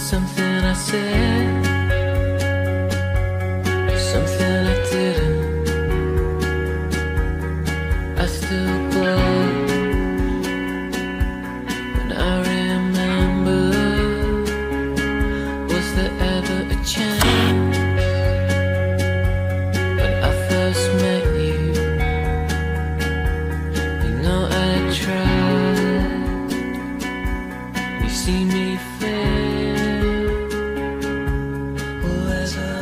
Something I said, something I didn't. I still blush when I remember. Was there ever a chance when I first met you? You know I tried. You see me fail. Well, there's 100.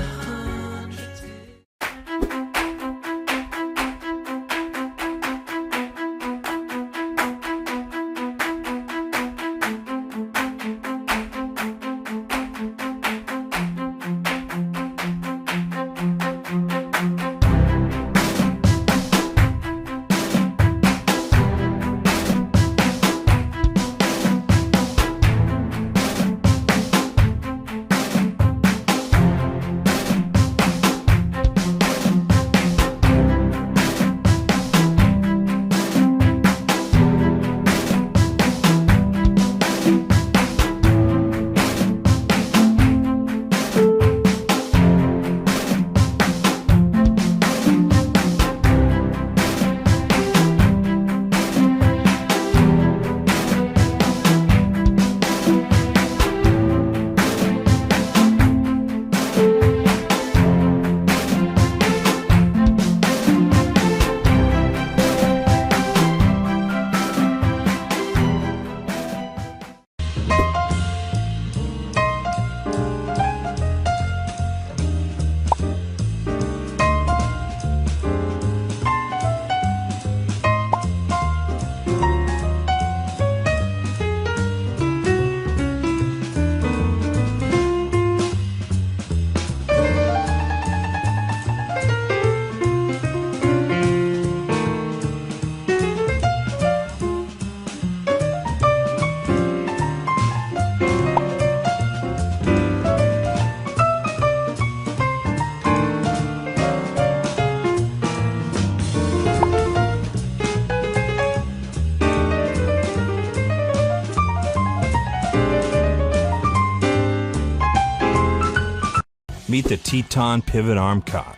Meet the Teton Pivot Arm Cot.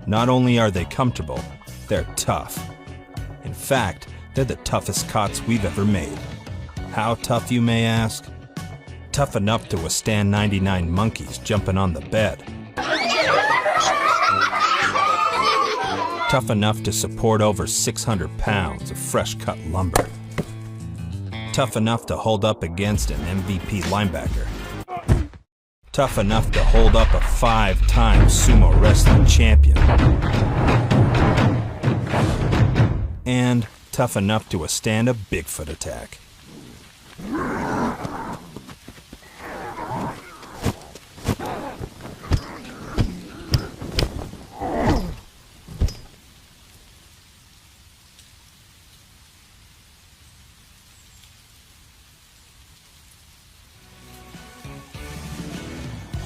Not only are they comfortable, they're tough. In fact, they're the toughest cots we've ever made. How tough, you may ask? Tough enough to withstand 99 monkeys jumping on the bed. Tough enough to support over 600 pounds of fresh cut lumber. Tough enough to hold up against an MVP linebacker. Tough enough to hold up a 5-time sumo wrestling champion. And tough enough to withstand a Bigfoot attack.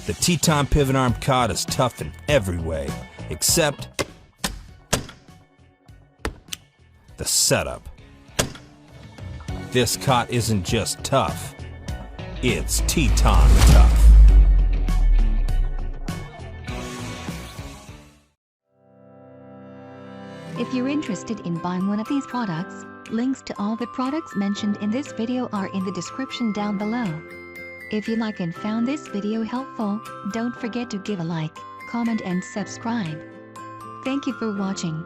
The Teton Pivot Arm Cot is tough in every way, except the setup. This cot isn't just tough, it's Teton tough. If you're interested in buying one of these products, links to all the products mentioned in this video are in the description down below. If you like and found this video helpful, don't forget to give a like, comment and subscribe. Thank you for watching.